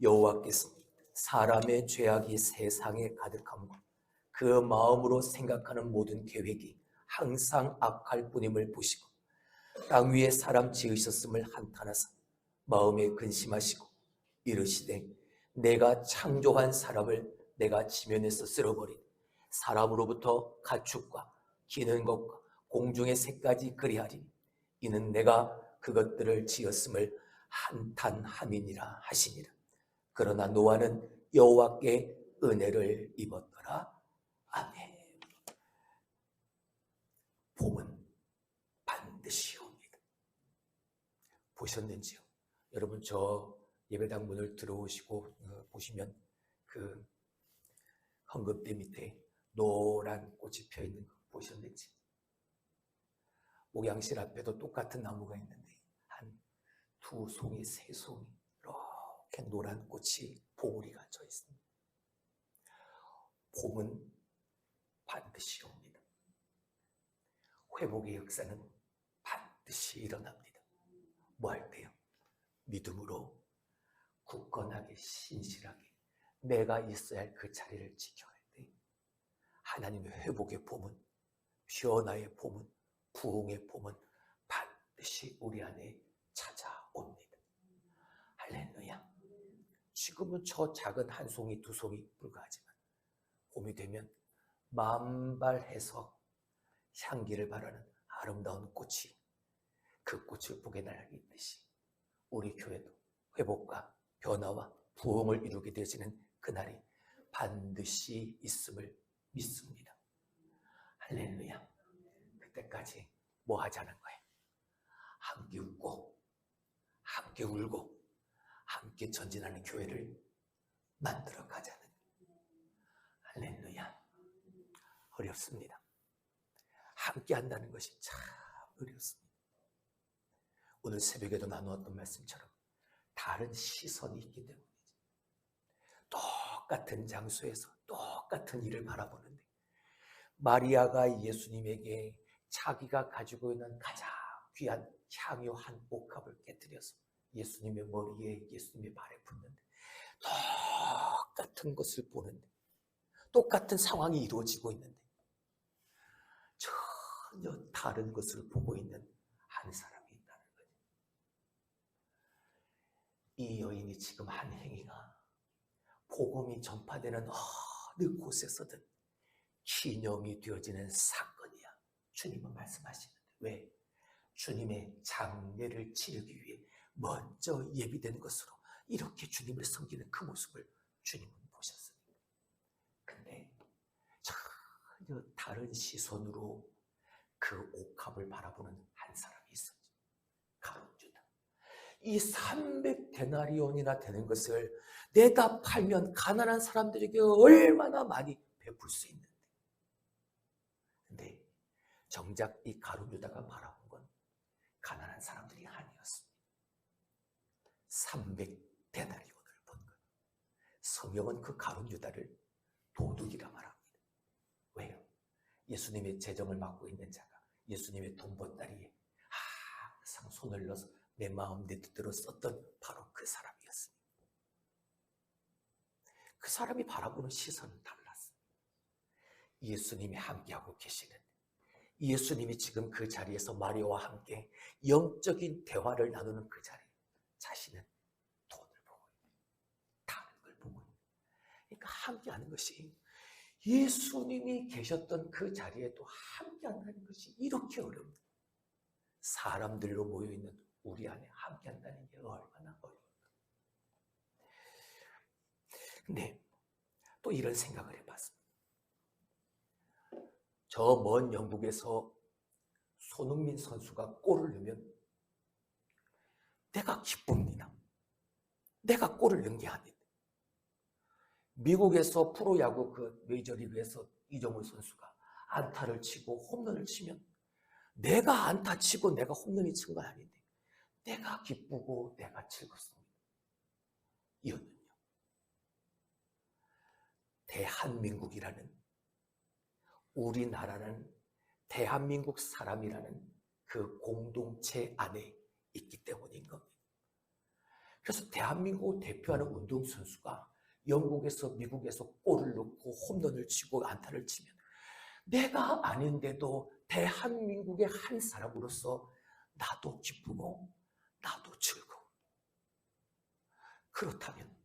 여호와께서 사람의 죄악이 세상에 가득함과 그 마음으로 생각하는 모든 계획이 항상 악할 뿐임을 보시고 땅 위에 사람 지으셨음을 한탄하사 마음에 근심하시고 이르시되 내가 창조한 사람을 내가 지면에서 쓸어버린 사람으로부터 가축과 기는 것과 공중의 새까지 그리하리니 이는 내가 그것들을 지었음을 한탄함이니라 하시니라. 그러나 노아는 여호와께 은혜를 입었더라. 아멘. 봄은 반드시 옵니다. 보셨는지요? 여러분, 저 예배당 문을 들어오시고 보시면 그 헌금대 밑에 노란 꽃이 펴 있는 거 보셨는지? 목양실 앞에도 똑같은 나무가 있는데 한 두 송이, 세 송이 이렇게 노란 꽃이 봉우리가 져 있습니다. 봄은 반드시 옵니다. 회복의 역사는 반드시 일어납니다. 뭐 할 때요? 믿음으로 굳건하게 신실하게 내가 있어야 할 그 자리를 지켜야 돼. 하나님의 회복의 봄은, 변화의 봄은, 부흥의 봄은 반드시 우리 안에 찾아옵니다. 할렐루야. 지금은 저 작은 한 송이, 두 송이 불과하지만 봄이 되면 만발해서 향기를 바라는 아름다운 꽃이, 그 꽃을 보게 날리듯이 우리 교회도 회복과 변화와 부흥을 이루게 되어지는 그날이 반드시 있음을 믿습니다. 할렐루야. 그때까지 뭐 하자는 거예요? 함께 웃고 함께 울고 함께 전진하는 교회를 만들어 가자는 거예요. 할렐루야. 어렵습니다. 함께 한다는 것이 참 어렵습니다. 오늘 새벽에도 나누었던 말씀처럼 다른 시선이 있기 때문이죠. 똑같은 장소에서 똑같은 일을 바라보는데 마리아가 예수님에게 자기가 가지고 있는 가장 귀한 향유 한 옥합을 깨뜨려서 예수님의 머리에, 예수님의 발에 붓는데 똑같은 것을 보는데, 똑같은 상황이 이루어지고 있는데 전혀 다른 것을 보고 있는 한 사람이 있다는 거죠. 이 여인이 지금 한 행위가 복음이 전파되는 어느 곳에서든 기념이 되어지는 사건이야. 주님은 말씀하시는데 왜? 주님의 장례를 치르기 위해 먼저 예비된 것으로 이렇게 주님을 섬기는 그 모습을 주님은 보셨습니다. 근데 전혀 다른 시선으로 그 옥합을 바라보는 한 사람이 있었죠. 가룟 유다. 이 300데나리온이나 되는 것을 내다 팔면 가난한 사람들에게 얼마나 많이 베풀 수 있는데, 근데 정작 이 가룟 유다가 바라본 건 가난한 사람들이 아니었습니다. 300데나리온을 본 것. 성경은 그 가룟 유다를 도둑이라 말합니다. 왜요? 예수님의 재정을 맡고 있는 자가 예수님의 돈 보따리에 항상 손을 넣어서 내 마음 내 뜻대로 썼던 바로 그 사람이었습니다. 그 사람이 바라보는 시선은 달랐습니다. 예수님이 함께하고 계시는, 예수님이 지금 그 자리에서 마리아와 함께 영적인 대화를 나누는 그 자리에 자신은 돈을 보고 있는, 다른 걸 보고 있는. 그러니까 함께하는 것이, 예수님이 계셨던 그 자리에도 함께한다는 것이 이렇게 어렵다. 사람들로 모여있는 우리 안에 함께한다는 게 얼마나 어려울까. 근데 또 이런 생각을 해봤습니다. 저 먼 영국에서 손흥민 선수가 골을 넣으면 내가 기쁩니다. 내가 골을 넣은 게 아닌데, 미국에서 프로야구 그 메이저리그에서 이정우 선수가 안타를 치고 홈런을 치면 내가 안타 치고 내가 홈런이 친 건 아닌데 내가 기쁘고 내가 즐겁습니다. 이유는요, 대한민국이라는, 우리나라는 대한민국 사람이라는 그 공동체 안에 있기 때문인 겁니다. 그래서 대한민국을 대표하는 운동선수가 영국에서 미국에서 골을 넣고 홈런을 치고 안타를 치면 내가 아닌데도 대한민국의 한 사람으로서 나도 기쁘고 나도 즐거워. 그렇다면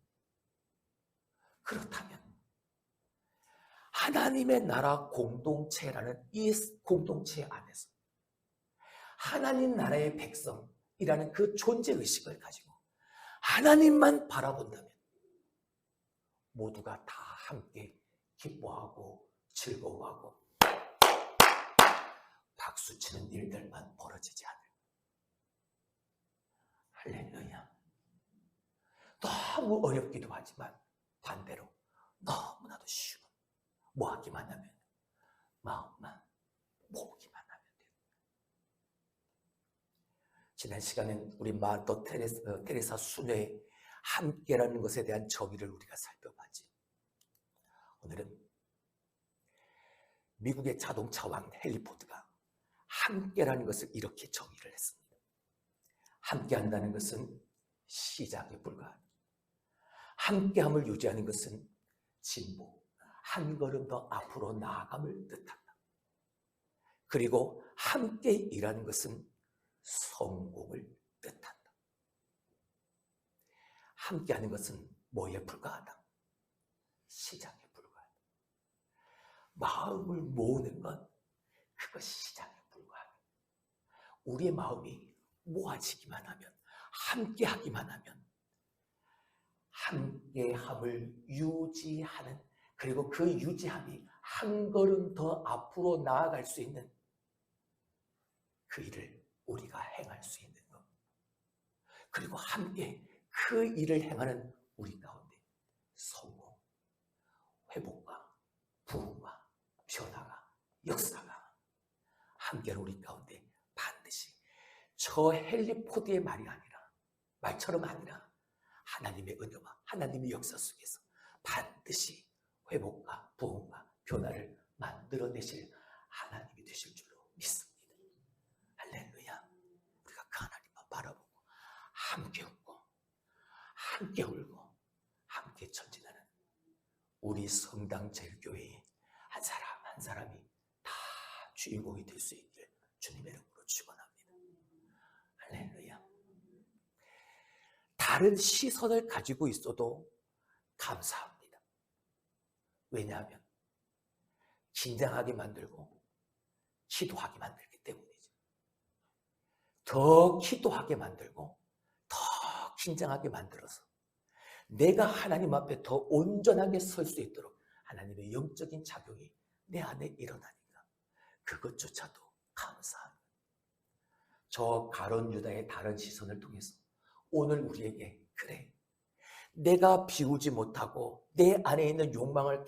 하나님의 나라 공동체라는 이 공동체 안에서 하나님 나라의 백성이라는 그 존재의식을 가지고 하나님만 바라본다면 모두가 다 함께 기뻐하고 즐거워하고 박수치는 일들만 벌어지지 않을. 할렐루야. 너무 어렵기도 하지만 반대로 너무나도 쉬운. 뭐 하기만 하면 마음만 모으기만 하면 돼요. 지난 시간엔 우리 마더 테레사 순회의 함께라는 것에 대한 정의를 우리가 살펴봤지. 오늘은 미국의 자동차 왕 헨리 포드가 함께라는 것을 이렇게 정의를 했습니다. 함께한다는 것은 시작에 불과하다. 함께함을 유지하는 것은 진보, 한 걸음 더 앞으로 나아감을 뜻한다. 그리고 함께 일하는 것은 성공을 뜻한다. 함께하는 것은 뭐에 불과하다? 시작에 불과하다. 마음을 모으는 건 그것이 시작에 불과하다. 우리의 마음이 모아지기만 하면, 함께하기만 하면 함께함을 유지하는, 그리고 그 유지함이 한 걸음 더 앞으로 나아갈 수 있는 그 일을 우리가 행할 수 있는 것. 그리고 함께 그 일을 행하는 우리 가운데 성공, 회복과 부흥과 변화가, 역사가 함께로 우리 가운데 반드시 저 헨리 포드의 말처럼 아니라 하나님의 은혜와 하나님의 역사 속에서 반드시 회복과 부흥과 변화를 만들어내실 하나님이 되실 줄로 믿습니다. 할렐루야. 우리가 그 하나님만 바라보고 함께 웃고 함께 울고 함께 전진하는 우리 성당 제일교회의 한 사람 한 사람이 다 주인공이 될 수 있길 주님의 이름으로 축원합니다. 할렐루야. 다른 시선을 가지고 있어도 감사합니다. 왜냐하면 긴장하게 만들고 기도하게 만들기 때문이죠. 더 기도하게 만들고 더 긴장하게 만들어서 내가 하나님 앞에 더 온전하게 설 수 있도록 하나님의 영적인 작용이 내 안에 일어나니까 그것조차도 감사합니다. 저 가룟 유다의 다른 시선을 통해서 오늘 우리에게 그래, 내가 비우지 못하고 내 안에 있는 욕망을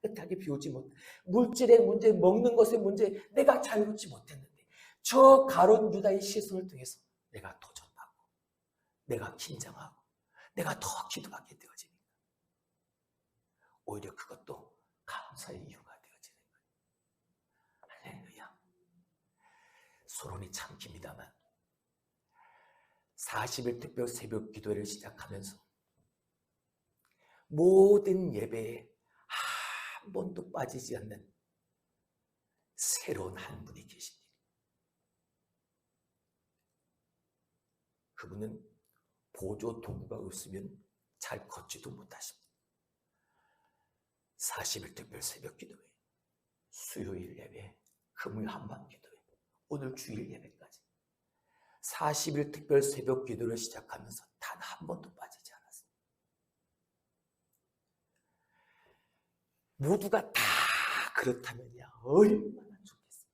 깨끗하게 비우지 못, 물질의 문제, 먹는 것의 문제, 내가 자유롭지 못했는데 저 가룟 유다의 시선을 통해서 내가 도전하고 내가 긴장하고 내가 더 기도하게 되어집니다. 오히려 그것도 감사의 이유가 되어지는 거예요. 할렐루야. 소론이 참 깁니다만 40일 특별 새벽 기도회를 시작하면서 모든 예배에 한 번도 빠지지 않는 새로운 한 분이 계십니다. 그분은 보조 도구가 없으면 잘 걷지도 못하십니다. 40일 특별 새벽 기도회, 수요일 예배, 금요일 한밤 기도회, 오늘 주일 예배까지 40일 특별 새벽 기도를 시작하면서 단 한 번도 빠지지 않았습니다. 모두가 다 그렇다면야 얼마나 좋겠어요.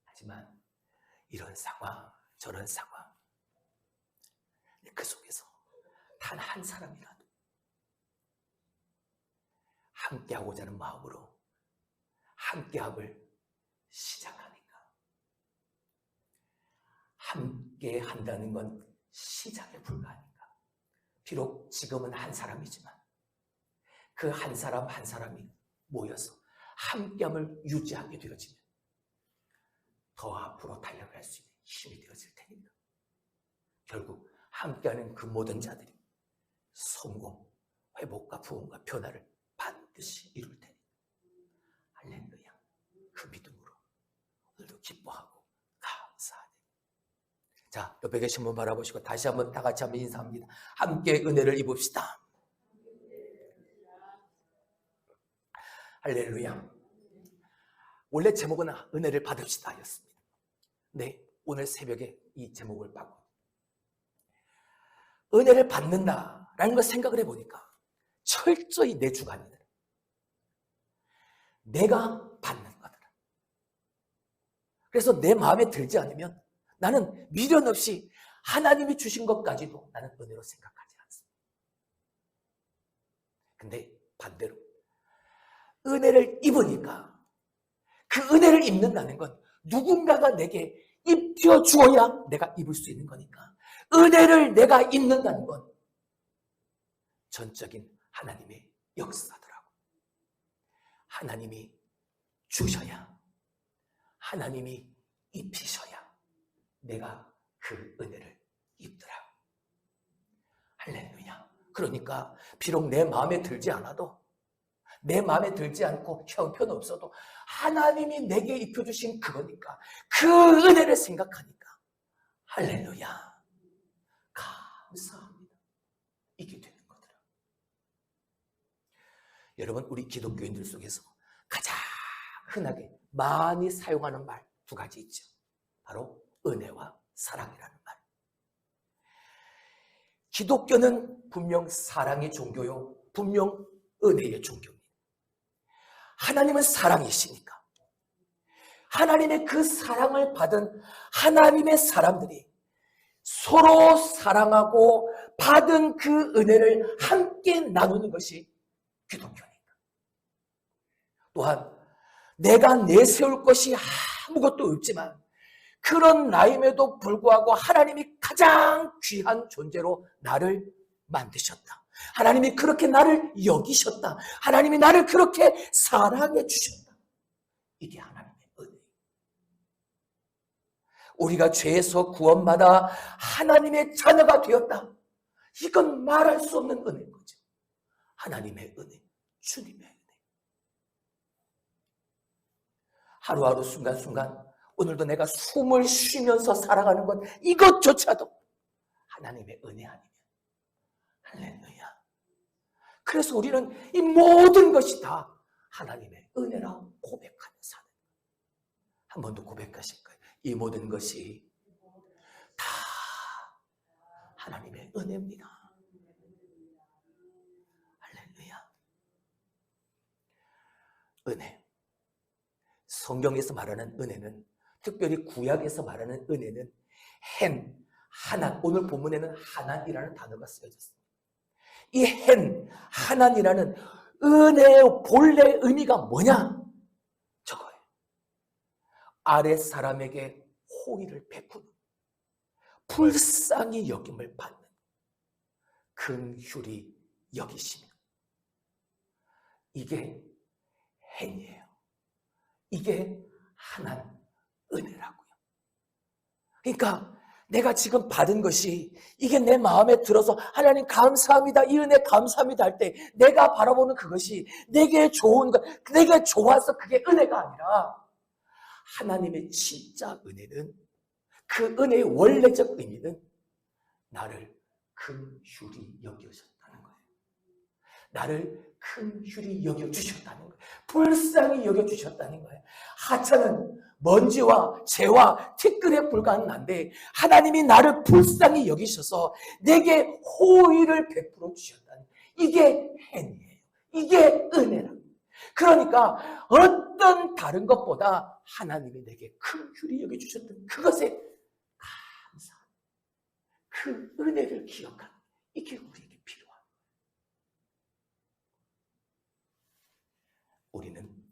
하지만 이런 상황, 저런 상황, 그 속에서 단 한 사람이라도 함께하고자 하는 마음으로 함께함을 시작하니까, 함께 한다는 건 시작에 불과하니까, 비록 지금은 한 사람이지만 그 한 사람 한 사람이 모여서 함께함을 유지하게 되어지면 더 앞으로 달려갈 수 있는 힘이 되어질 테니까 결국 함께하는 그 모든 자들이 성공, 회복과 부흥과 변화를 반드시 이룰 테니 할렐루야. 그 믿음으로 오늘도 기뻐하고 감사하네. 자, 옆에 계신 분 바라보시고 다시 한번 다 같이 한번 인사합니다. 함께 은혜를 입읍시다. 할렐루야. 원래 제목은 은혜를 받읍시다 였습니다. 네, 오늘 새벽에 이 제목을 받고 은혜를 받는다라는 걸 생각을 해보니까 철저히 내 주관이다. 내가 받는 거더라. 그래서 내 마음에 들지 않으면 나는 미련 없이 하나님이 주신 것까지도 나는 은혜로 생각하지 않습니다. 근데 반대로 은혜를 입으니까 그 은혜를 입는다는 건 누군가가 내게 입혀 주어야 내가 입을 수 있는 거니까 은혜를 내가 입는다는 건 전적인 하나님의 역사더라고. 하나님이 주셔야, 하나님이 입히셔야 내가 그 은혜를 입더라고. 할렐루야. 그러니까 비록 내 마음에 들지 않아도, 내 마음에 들지 않고 형편없어도 하나님이 내게 입혀주신 그거니까 그 은혜를 생각하니까 할렐루야. 감사합니다. 이게 되는 거더라. 여러분, 우리 기독교인들 속에서 가장 흔하게 많이 사용하는 말 두 가지 있죠. 바로 은혜와 사랑이라는 말. 기독교는 분명 사랑의 종교요, 분명 은혜의 종교입니다. 하나님은 사랑이시니까 하나님의 그 사랑을 받은 하나님의 사람들이 서로 사랑하고 받은 그 은혜를 함께 나누는 것이 기독교니까. 또한 내가 내세울 것이 아무것도 없지만 그런 나임에도 불구하고 하나님이 가장 귀한 존재로 나를 만드셨다. 하나님이 그렇게 나를 여기셨다. 하나님이 나를 그렇게 사랑해 주셨다. 이게 하나님의 은혜. 우리가 죄에서 구원받아 하나님의 자녀가 되었다. 이건 말할 수 없는 은혜인 거죠. 하나님의 은혜, 주님의 은혜. 하루하루 순간순간 오늘도 내가 숨을 쉬면서 살아가는 것 이것조차도 하나님의 은혜 아니면 할렐루야. 그래서 우리는 이 모든 것이 다 하나님의 은혜라 고백하며 사는 거예요. 한 번 더 고백하실 거예요. 이 모든 것이 다 하나님의 은혜입니다. 할렐루야. 은혜. 성경에서 말하는 은혜는, 특별히 구약에서 말하는 은혜는 헨, 하난, 오늘 본문에는 하난이라는 단어가 쓰여졌습니다. 이 헨, 하난이라는 은혜의 본래 의미가 뭐냐? 저거예요. 아랫 사람에게 호의를 베푸는, 불쌍히 여김을 받는, 긍휼히 여기시며, 이게 헨이에요. 이게 하나님 은혜라고요. 그러니까 내가 지금 받은 것이 이게 내 마음에 들어서 하나님 감사합니다, 이 은혜 감사합니다 할 때 내가 바라보는 그것이 내게 좋은 것, 내게 좋아서 그게 은혜가 아니라 하나님의 진짜 은혜는, 그 은혜의 원래적 의미는 나를 긍휼히 여겨주셨다는 거예요. 나를 긍휼히 여겨주셨다는 거예요. 불쌍히 여겨주셨다는 거예요. 하찮은 먼지와 재와 티끌에 불과한 난데 하나님이 나를 불쌍히 여기셔서 내게 호의를 베풀어 주셨다는, 이게 헨이에요. 이게 은혜랍니다. 그러니까 어떤 다른 것보다 하나님이 내게 긍휼히 여겨주셨던 그것에 감사한, 그 은혜를 기억하는, 이게 우리에게 필요합니다. 우리는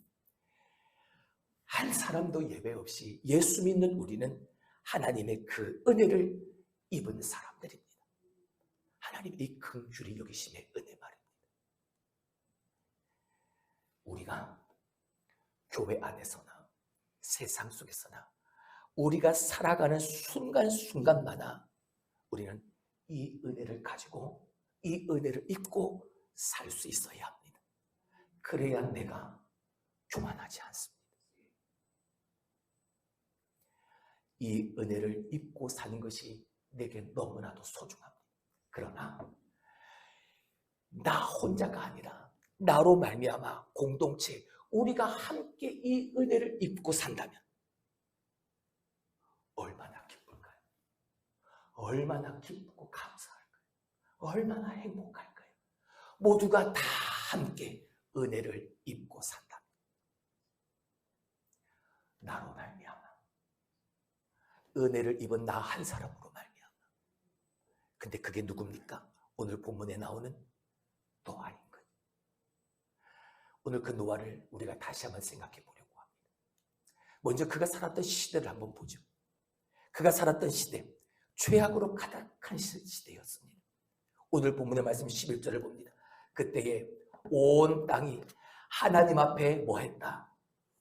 한 사람도 예외 없이 예수 믿는 우리는 하나님의 그 은혜를 입은 사람들입니다. 하나님의 이 긍휼히 여기심의 은혜 말입니다. 우리가 교회 안에서나 세상 속에서나 우리가 살아가는 순간순간마다 우리는 이 은혜를 가지고 이 은혜를 입고 살 수 있어야 합니다. 그래야 내가 교만하지 않습니다. 이 은혜를 입고 사는 것이 내게 너무나도 소중합니다. 그러나 나 혼자가 아니라 나로 말미암아 공동체, 우리가 함께 이 은혜를 입고 산다면 얼마나 기쁠까요? 얼마나 기쁘고 감사할까요? 얼마나 행복할까요? 모두가 다 함께 은혜를 입고 산다. 나로 말미암아, 은혜를 입은 나 한 사람으로 말미암아. 근데 그게 누굽니까? 오늘 본문에 나오는 노아인 거예요. 오늘 그 노아를 우리가 다시 한번 생각해 보려고 합니다. 먼저 그가 살았던 시대를 한번 보죠. 그가 살았던 시대, 죄악으로 가득한 시대였습니다. 오늘 본문의 말씀 11절을 봅니다. 그때에 온 땅이 하나님 앞에 뭐했다?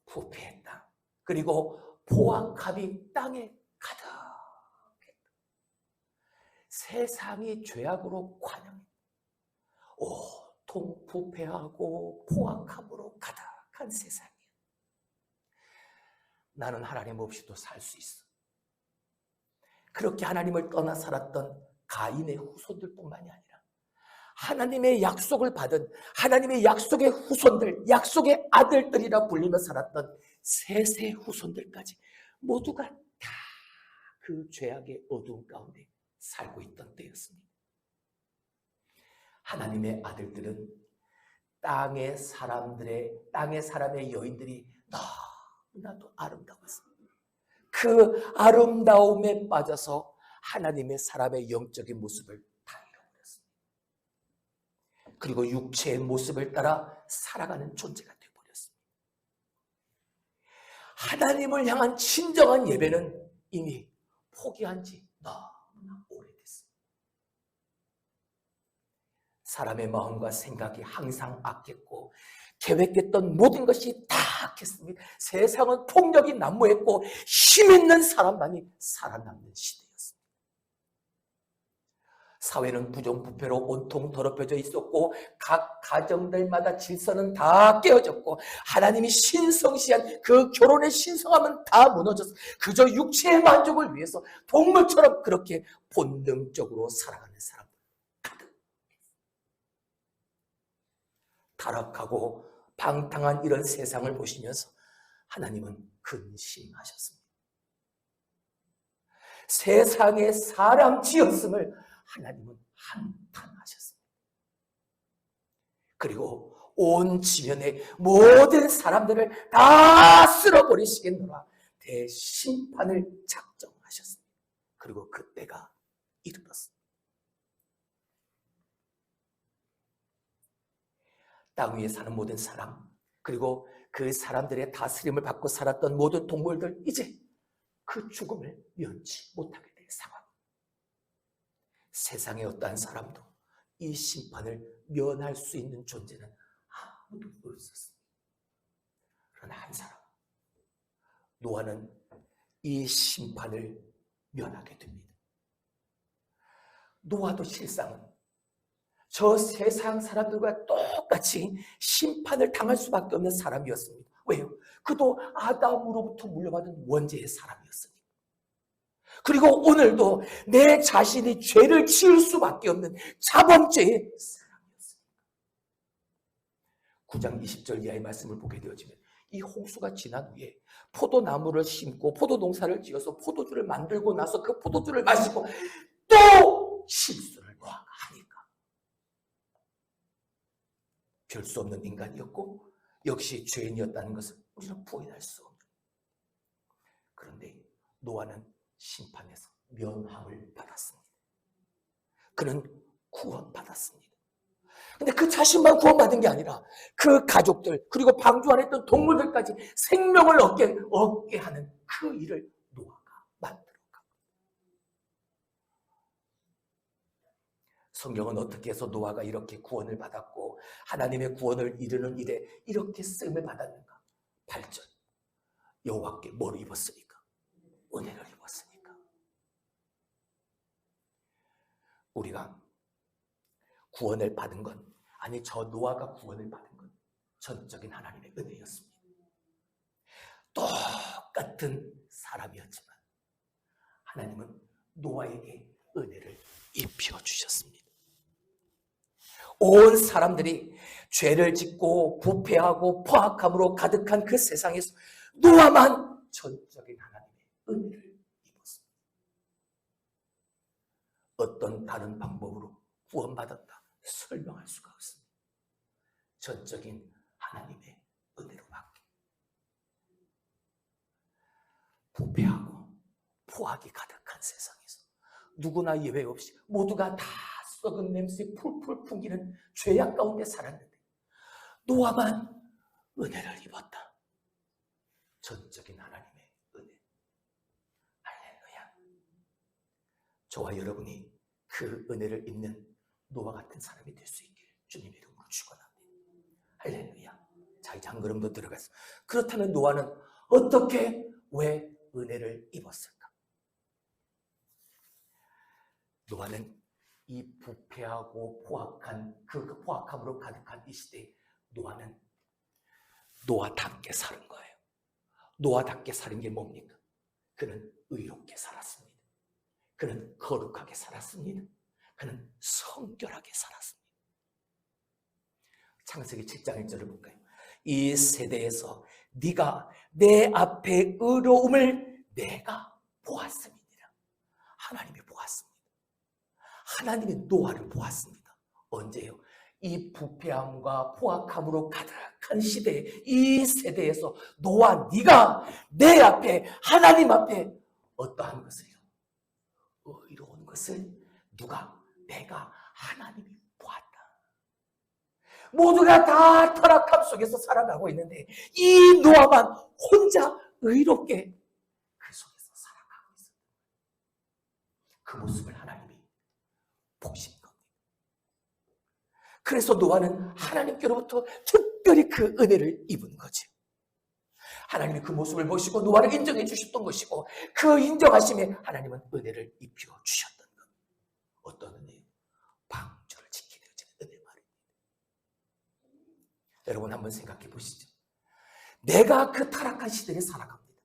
부패했다. 그리고 포악함이 땅에 가득했다. 세상이 죄악으로 관영했다. 온통 부패하고 포악함으로 가득한 세상이야. 나는 하나님 없이도 살 수 있어. 그렇게 하나님을 떠나 살았던 가인의 후손들뿐만이 아니라 하나님의 약속을 받은 하나님의 약속의 후손들, 약속의 아들들이라 불리며 살았던 셋의 후손들까지 모두가 다 그 죄악의 어두운 가운데 살고 있던 때였습니다. 하나님의 아들들은 땅의 사람의 여인들이 너무나도 아름다웠습니다. 그 아름다움에 빠져서 하나님의 사람의 영적인 모습을 다 잃어버렸습니다. 그리고 육체의 모습을 따라 살아가는 존재가 되어버렸습니다. 하나님을 향한 진정한 예배는 이미 포기한 지 너무나 오래됐습니다. 사람의 마음과 생각이 항상 악했고 계획했던 모든 것이 다 악했습니다. 세상은 폭력이 난무했고 힘 있는 사람만이 살아남는 시대였습니다. 사회는 부정부패로 온통 더럽혀져 있었고 각 가정들마다 질서는 다 깨어졌고 하나님이 신성시한 그 결혼의 신성함은 다 무너졌어. 그저 육체의 만족을 위해서 동물처럼 그렇게 본능적으로 살아가는 사람들 가득. 타락하고 방탕한 이런 세상을 보시면서 하나님은 근심하셨습니다. 세상에 사람 지었음을 하나님은 한탄하셨습니다. 그리고 온 지면의 모든 사람들을 다 쓸어버리시겠노라 대심판을 작정하셨습니다. 그리고 그때가 이르렀습니다. 땅 위에 사는 모든 사람, 그리고 그 사람들의 다스림을 받고 살았던 모든 동물들, 이제 그 죽음을 면치 못하게 될 상황. 세상의 어떠한 사람도 이 심판을 면할 수 있는 존재는 아무도 없었습니다. 그러나 한 사람, 노아는 이 심판을 면하게 됩니다. 노아도 실상은 저 세상 사람들과 똑같이 심판을 당할 수밖에 없는 사람이었습니다. 왜요? 그도 아담으로부터 물려받은 원죄의 사람이었습니다. 그리고 오늘도 내 자신이 죄를 지을 수밖에 없는 자범죄의 사람이었습니다. 9장 20절 이하의 말씀을 보게 되어지면 이 홍수가 지난 후에 포도나무를 심고 포도농사를 지어서 포도주를 만들고 나서 그 포도주를 마시고 또 실수를 노아가 하니까 별 수 없는 인간이었고 역시 죄인이었다는 것을 우리는 부인할 수 없는. 그런데 노아는 심판에서 면함을 받았습니다. 그는 구원받았습니다. 근데 그 자신만 구원받은 게 아니라 그 가족들 그리고 방주 안에 있던 동물들까지 생명을 얻게 하는 그 일을 노아가 만들어갑니다. 성경은 어떻게 해서 노아가 이렇게 구원을 받았고 하나님의 구원을 이루는 일에 이렇게 쓰임을 받았는가? 8절, 여호와께 뭘 입었으니까? 은혜를 입었으니까. 우리가 구원을 받은 건, 아니 저 노아가 구원을 받은 건 전적인 하나님의 은혜였습니다. 똑같은 사람이었지만 하나님은 노아에게 은혜를 입혀주셨습니다. 온 사람들이 죄를 짓고 부패하고 포악함으로 가득한 그 세상에서 노아만 전적인 하나님의 은혜를 입었습니다. 어떤 다른 방법으로 구원받았다 설명할 수가 없습니다. 전적인 하나님의 은혜로밖에. 부패하고 포악이 가득한 세상에서 누구나 예외 없이 모두가 다 썩은 냄새 풀풀 풍기는 죄악 가운데 살았는데 노아만 은혜를 입었다. 전적인 하나님의 은혜. 할렐루야. 저와 여러분이 그 은혜를 입는 노아 같은 사람이 될 수 있기를 주님의 이름으로 축원합니다. 할렐루야. 자, 이제 한 걸음 더 들어가서, 그렇다면 노아는 어떻게, 왜 은혜를 입었을까? 노아는 이 부패하고 포악한 그 포악함으로 가득한 이 시대에 노아는 노아답게 사는 거예요. 노아답게 사는 게 뭡니까? 그는 의롭게 살았습니다. 그는 거룩하게 살았습니다. 그는 성결하게 살았습니다. 창세기 7장 1절을 볼까요? 이 세대에서 네가 내 앞에 의로움을 내가 보았습니다. 하나님이 보았습니다. 하나님이 노아를 보았습니다. 언제요? 이 부패함과 포악함으로 가득한 시대에, 이 세대에서 노아, 네가 내 앞에, 하나님 앞에 어떠한 것을요? 의로운 것을 누가? 내가, 하나님이 보았다. 모두가 다 타락함 속에서 살아가고 있는데 이 노아만 혼자 의롭게 그 속에서 살아가고 있어요. 그 모습을 하나님이 보신 겁니다. 그래서 노아는 하나님께로부터 특별히 그 은혜를 입은 거죠. 하나님이 그 모습을 보시고 노아를 인정해 주셨던 것이고, 그 인정하심에 하나님은 은혜를 입혀 주셨던 것. 어떤 은혜요? 방주를 지키게 되어지는 은혜 말입니다. 여러분 한번 생각해 보시죠. 내가 그 타락한 시대에 살아갑니다.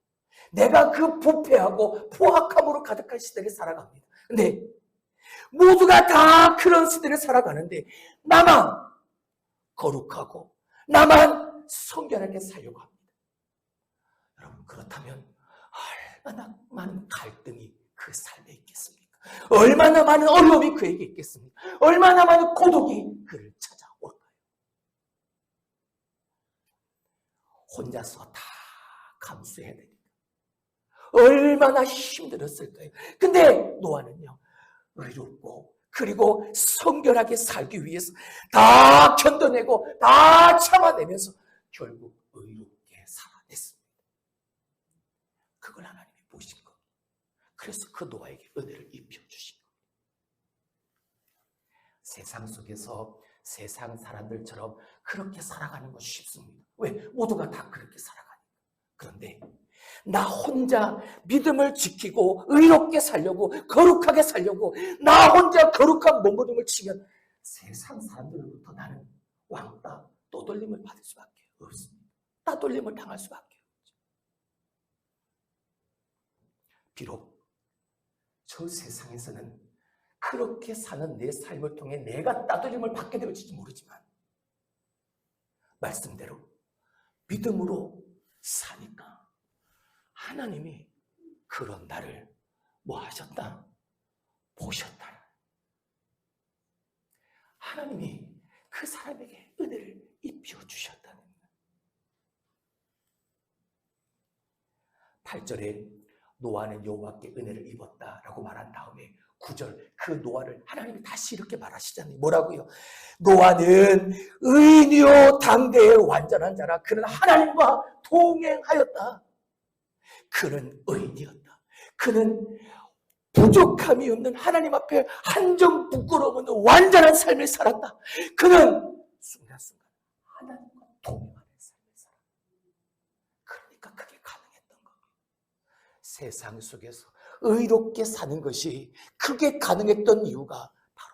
내가 그 부패하고 포악함으로 가득한 시대에 살아갑니다. 근데 모두가 다 그런 시대를 살아가는데 나만 거룩하고 나만 성결하게 살려고 합니다. 여러분, 그렇다면 얼마나 많은 갈등이 그 삶에 있겠습니까? 얼마나 많은 어려움이 그에게 있겠습니까? 얼마나 많은 고독이 그를 찾아올까요? 혼자서 다 감수해야 되니까 얼마나 힘들었을까요? 근데 노아는요, 의롭고 그리고 성결하게 살기 위해서 다 견뎌내고 다 참아내면서 결국 의롭게 살아냈습니다. 그걸 하나님이 보신 것. 그래서 그 노아에게 은혜를 입혀주신 것. 세상 속에서 세상 사람들처럼 그렇게 살아가는 것이 쉽습니다. 왜? 모두가 다 그렇게 살아가니까. 그런데 나 혼자 믿음을 지키고 의롭게 살려고, 거룩하게 살려고 나 혼자 거룩한 몸부림을 치면 세상 사람들로부터 나는 왕따, 떠돌림을 받을 수밖에 없습니다. 따돌림을 당할 수밖에 없죠. 비록 저 세상에서는 그렇게 사는 내 삶을 통해 내가 따돌림을 받게 될지 모르지만 말씀대로 믿음으로 사니까 하나님이 그런 나를 뭐 하셨다? 보셨다. 하나님이 그 사람에게 은혜를 입혀주셨다는 거예요. 8절에 노아는 여호와께 은혜를 입었다라고 말한 다음에 9절, 그 노아를 하나님이 다시 이렇게 말하시잖아요. 뭐라고요? 노아는 의인이요 당대의 완전한 자라. 그는 하나님과 동행하였다. 그는 의인이었다. 그는 부족함이 없는, 하나님 앞에 한 점 부끄러움 없는 완전한 삶을 살았다. 그는 순간순간 하나님과 동행하는 삶을 살았다. 그러니까 그게 가능했던 겁니다. 세상 속에서 의롭게 사는 것이 그게 가능했던 이유가 바로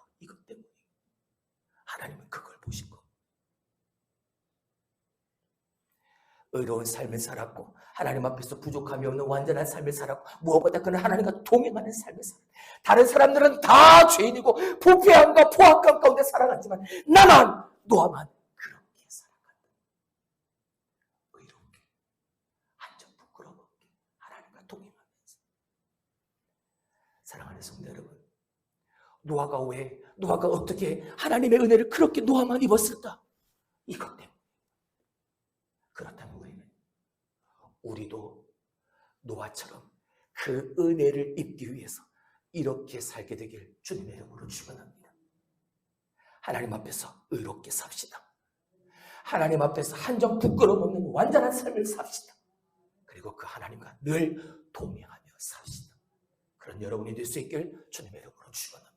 하나님은 그걸 보신 겁니다. 의로운 삶을 살았고 하나님 앞에서 부족함이 없는 완전한 삶을 살았고 무엇보다 그는 하나님과 동행하는 삶을 살았고 다른 사람들은 다 죄인이고 부패함과 포악함 가운데 살아갔지만 나만 노아만 그렇게 살아간다. 의롭게 한점 부끄러움 없게 하나님과 동행하면서. 사랑하는 성도 여러분, 노아가 어떻게 하나님의 은혜를 그렇게 노아만 입었을까? 이것 때문에. 그렇다면 우리도 노아처럼 그 은혜를 입기 위해서 이렇게 살게 되길 주님의 이름으로 축원합니다. 하나님 앞에서 의롭게 삽시다. 하나님 앞에서 한점 부끄러움 없는 완전한 삶을 삽시다. 그리고 그 하나님과 늘 동행하며 삽시다. 그런 여러분이 될 수 있길 주님의 이름으로 축원합니다.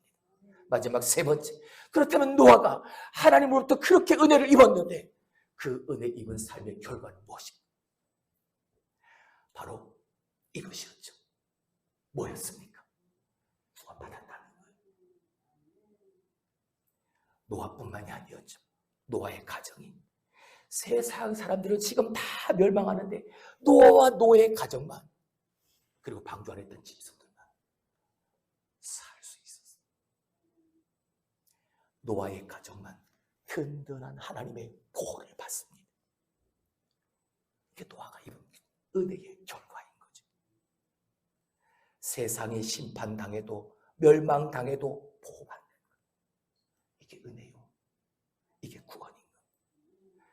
마지막 세 번째, 그렇다면 노아가 하나님으로부터 그렇게 은혜를 입었는데 그 은혜 입은 삶의 결과는 무엇입니까? 바로 이것이었죠. 뭐였습니까? 구원받았다는 거예요. 노아뿐만이 아니었죠. 노아의 가정이. 세상 사람들은 지금 다 멸망하는데 노아와 노아의 가정만, 그리고 방주 안에 있던 짐승들만 살 수 있었어요. 노아의 가정만 든든한 하나님의 보호를 받습니다. 이게 노아가 입은 은혜의 결과인 거죠. 세상에 심판당해도 멸망당해도 보호받는 것. 이게 은혜요. 이게 구원인 것.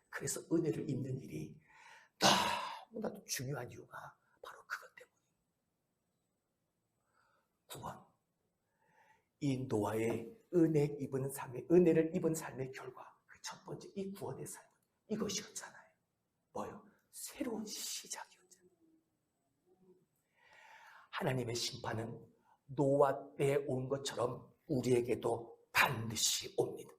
그래서 은혜를 입는 일이 너무나도 중요한 이유가 바로 그것 때문이에요. 구원. 이 노아의 은혜를 입은 삶의 결과, 그 첫 번째 이 구원의 삶, 이것이었잖아요. 뭐요? 새로운 시작이었잖아요. 하나님의 심판은 노아 때에 온 것처럼 우리에게도 반드시 옵니다.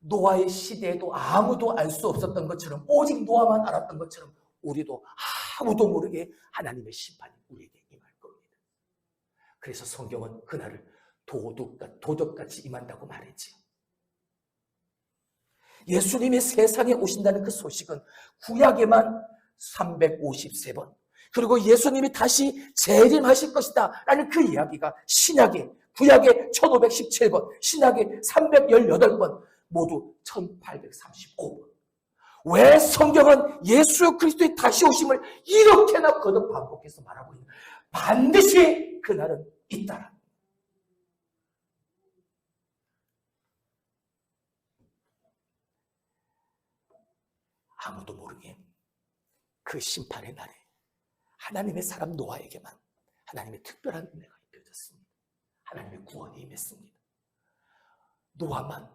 노아의 시대에도 아무도 알 수 없었던 것처럼, 오직 노아만 알았던 것처럼 우리도 아무도 모르게 하나님의 심판이 우리에게 임할 겁니다. 그래서 성경은 그날을 도적같이 임한다고 말했지요. 예수님이 세상에 오신다는 그 소식은 구약에만 353번, 그리고 예수님이 다시 재림하실 것이다 라는 그 이야기가 구약에 1517번, 신약에 318번, 모두 1835번. 왜 성경은 예수 그리스도의 다시 오심을 이렇게나 거듭 반복해서 말하고 있는? 반드시 그날은 있다라. 아무도 모르게 그 심판의 날에 하나님의 사람 노아에게만 하나님의 특별한 은혜가 입혀졌습니다. 하나님의 구원이 임했습니다. 노아만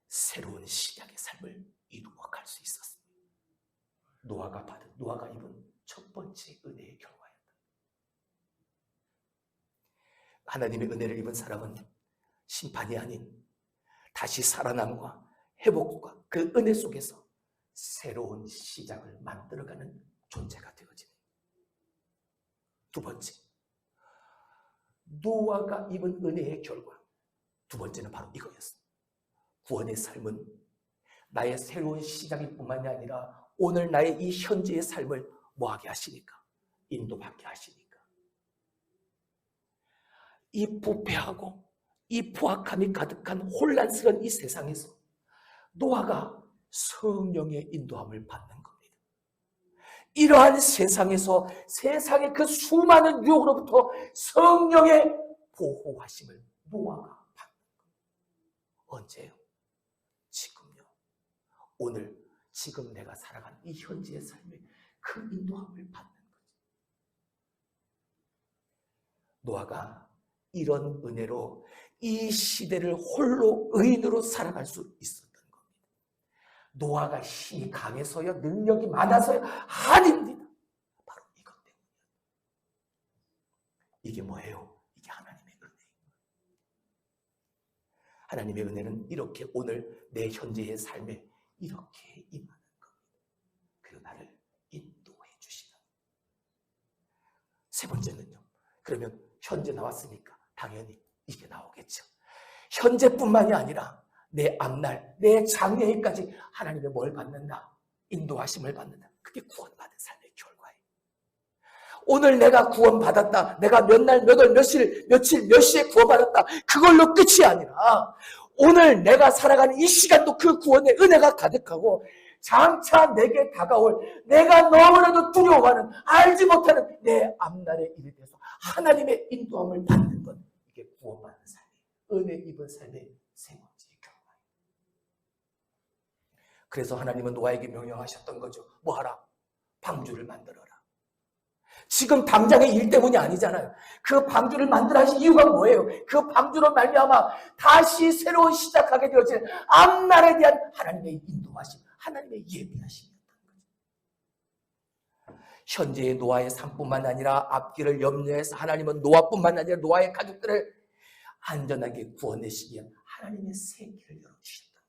새로운 시작의 삶을 이루어갈 수 있었습니다. 노아가 입은 첫 번째 은혜의 결과였다. 하나님의 은혜를 입은 사람은 심판이 아닌 다시 살아남과 회복과 그 은혜 속에서 새로운 시작을 만들어가는 존재가 되어집니다. 두 번째, 노아가 입은 은혜의 결과, 두 번째는 바로 이거였습니다. 구원의 삶은 나의 새로운 시작일 뿐만이 아니라 오늘 나의 이 현재의 삶을 뭐하게 하시니까? 인도받게 하시니까. 이 부패하고 이 포악함이 가득한 혼란스러운 이 세상에서 노아가 성령의 인도함을 받는 겁니다. 이러한 세상에서 세상의 그 수많은 유혹으로부터 성령의 보호하심을 노아가 받는 겁니다. 언제요? 지금요. 오늘 지금 내가 살아가는 이 현재의 삶에 그 인도함을 받는 거죠. 노아가 이런 은혜로 이 시대를 홀로 의인으로 살아갈 수 있었던 겁니다. 노아가 힘이 강해서요, 능력이 많아서요? 아닙니다. 바로 이것 때문이에요. 이게 뭐예요? 이게 하나님의 은혜입니다. 하나님의 은혜는 이렇게 오늘 내 현재의 삶에 이렇게 임하는 겁니다. 그리고 나를 인도해 주시는. 세 번째는요. 그러면 현재 나왔으니까 당연히 이게 나오겠죠. 현재뿐만이 아니라 내 앞날, 내 장래까지 하나님의 뭘 받는다? 인도하심을 받는다. 그게 구원받은 삶의 결과예요. 오늘 내가 구원받았다. 내가 몇 날, 몇 월, 며칠, 몇 시에 구원받았다. 그걸로 끝이 아니라 오늘 내가 살아가는 이 시간도 그 구원의 은혜가 가득하고 장차 내게 다가올 내가 너무나도 두려워하는 알지 못하는 내 앞날의 일에 대해서 하나님의 인도함을 받는 것. 이게 구원받는 삶이에요. 은혜 입은 삶의 세 번째 결과예요. 그래서 하나님은 노아에게 명령하셨던 거죠. 뭐 하라? 방주를 만들어라. 지금 당장의 일 때문이 아니잖아요. 그 방주를 만들어 하신 이유가 뭐예요? 그 방주로 말미암아 다시 새로운 시작하게 되어진 앞날에 대한 하나님의 인도하심, 하나님의 예비하심이었던 거죠. 현재의 노아의 삶뿐만 아니라 앞길을 염려해서 하나님은 노아뿐만 아니라 노아의 가족들을 안전하게 구원내시기 위한 하나님의 새 길을 열어주셨다.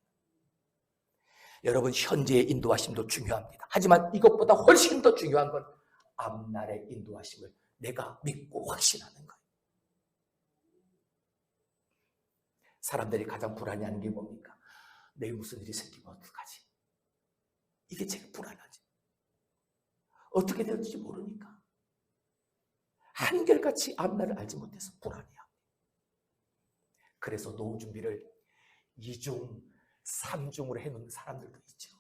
여러분, 현재의 인도하심도 중요합니다. 하지만 이것보다 훨씬 더 중요한 건 앞날의 인도하심을 내가 믿고 확신하는 거예요. 사람들이 가장 불안해하는 게 뭡니까? 내일 무슨 일이 생기면 어떡하지? 이게 제일 불안하지. 어떻게 될지 모르니까 한결같이 앞날을 알지 못해서 불안해요. 그래서 노후 준비를 2중, 3중으로 해놓는 사람들도 있죠.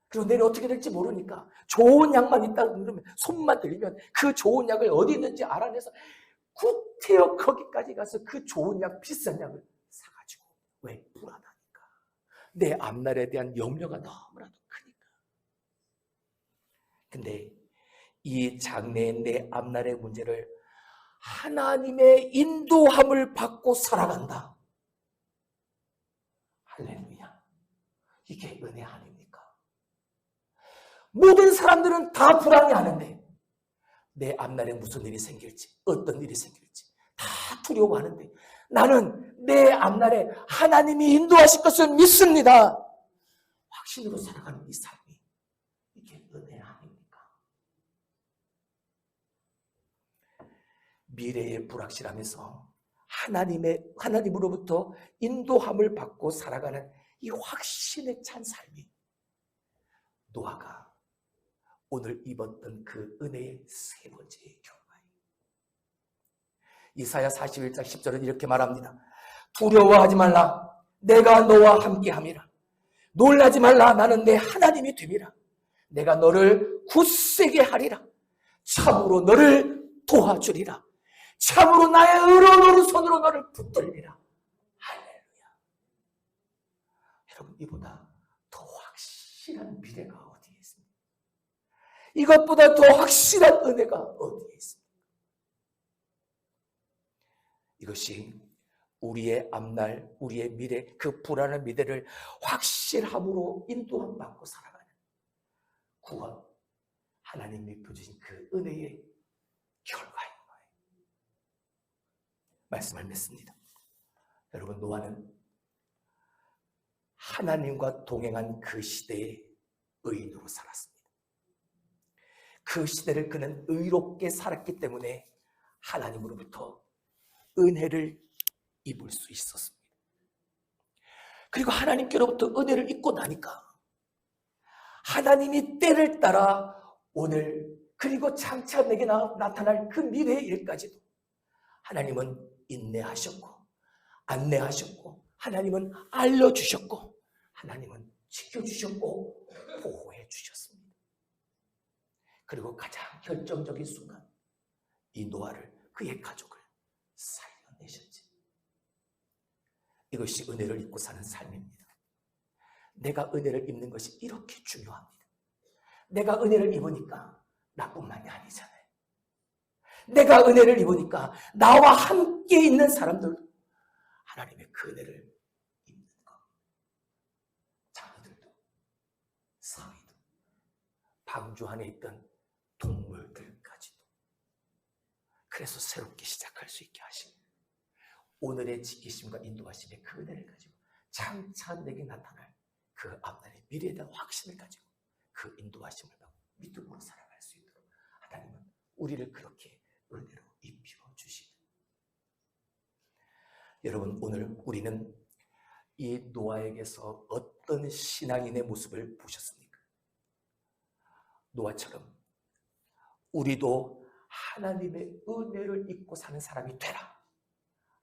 그리고 내일 어떻게 될지 모르니까 좋은 약만 있다 그러면 손만 들리면 그 좋은 약을 어디 있는지 알아내서 구태여 거기까지 가서 그 좋은 약, 비싼 약을 사가지고. 왜? 불안하니까. 내 앞날에 대한 염려가 너무나도 크니까. 근데 이 장래의 내 앞날의 문제를 하나님의 인도함을 받고 살아간다. 할렐루야. 이게 은혜 아닙니까? 모든 사람들은 다 불안해하는데 내 앞날에 무슨 일이 생길지, 어떤 일이 생길지 다 두려워하는데 나는 내 앞날에 하나님이 인도하실 것을 믿습니다. 확신으로 살아가는 이 삶이 이게 은혜 아닙니까? 미래의 불확실함에서 하나님으로부터 인도함을 받고 살아가는 이 확신에 찬 삶이 노아가 오늘 입었던 그 은혜의 세 번째의 결과예요. 이사야 41장 10절은 이렇게 말합니다. 두려워하지 말라. 내가 너와 함께함이라. 놀라지 말라. 나는 내 하나님이 됨이라. 내가 너를 굳세게 하리라. 참으로 너를 도와주리라. 참으로 나의 의로운 오른손으로 너를 붙들리라. 할렐루야. 여러분, 이보다 더 확실한 미래가 어디에 있습니까? 이것보다 더 확실한 은혜가 어디에 있습니까? 이것이 우리의 앞날, 우리의 미래, 그 불안한 미래를 확실함으로 인도함 받고 살아가는 구원, 하나님이 펴주신 그 은혜의 결과인 거예요. 말씀을 맺습니다. 여러분, 노아는 하나님과 동행한 그 시대의 의인으로 살았습니다. 그 시대를 그는 의롭게 살았기 때문에 하나님으로부터 은혜를 입을 수 있었습니다. 그리고 하나님께로부터 은혜를 입고 나니까 하나님이 때를 따라 오늘 그리고 장차 내게 나타날 그 미래의 일까지도 하나님은 인내하셨고 안내하셨고 하나님은 알려주셨고 하나님은 지켜주셨고 보호해 주셨습니다. 그리고 가장 결정적인 순간 이 노아를, 그의 가족을 살려내셨지. 이것이 은혜를 입고 사는 삶입니다. 내가 은혜를 입는 것이 이렇게 중요합니다. 내가 은혜를 입으니까 나뿐만이 아니잖아요. 내가 은혜를 입으니까 나와 함께 있는 사람들도 하나님의 그 은혜를 입는 것. 자녀들도, 사위도, 방주 안에 있던 동물들까지도. 그래서 새롭게 시작할 수 있게 하시고 오늘의 지키심과 인도하심의 그 은혜를 가지고 장차 내게 나타날 그 앞날의 미래에 대한 확신을 가지고 그 인도하심을 받고 믿음으로 살아갈 수 있도록 하나님은 우리를 그렇게 은혜로 입혀 주시는. 여러분, 오늘 우리는 이 노아에게서 어떤 신앙인의 모습을 보셨습니까? 노아처럼 우리도 하나님의 은혜를 입고 사는 사람이 되라.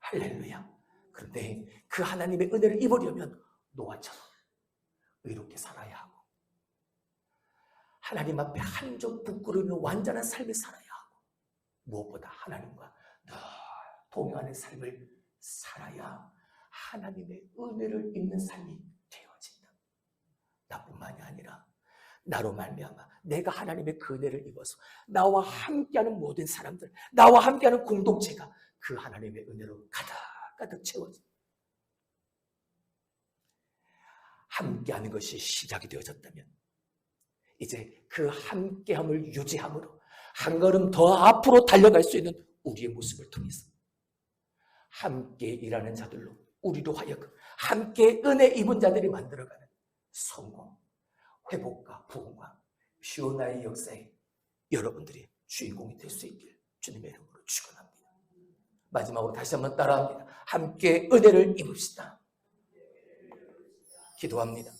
할렐루야. 그런데 그 하나님의 은혜를 입으려면 노아처럼 의롭게 살아야 하고, 하나님 앞에 한쪽 부끄러우며 완전한 삶을 살아야 하고, 무엇보다 하나님과 늘 동행하는 삶을 살아야 하나님의 은혜를 입는 삶이 되어진다. 나뿐만이 아니라 나로 말미암아 내가 하나님의 그 은혜를 입어서 나와 함께하는 모든 사람들, 나와 함께하는 공동체가 그 하나님의 은혜로 가득가득 채워진다. 함께하는 것이 시작이 되어졌다면 이제 그 함께함을 유지함으로 한 걸음 더 앞으로 달려갈 수 있는 우리의 모습을 통해서 함께 일하는 자들로 우리로 하여금 함께 은혜 입은 자들이 만들어가는 성공, 회복과 부흥과 피오나의 역사에 여러분들이 주인공이 될 수 있길 주님의 이름으로 축원합니다. 마지막으로 다시 한번 따라합니다. 함께 은혜를 입읍시다. 기도합니다.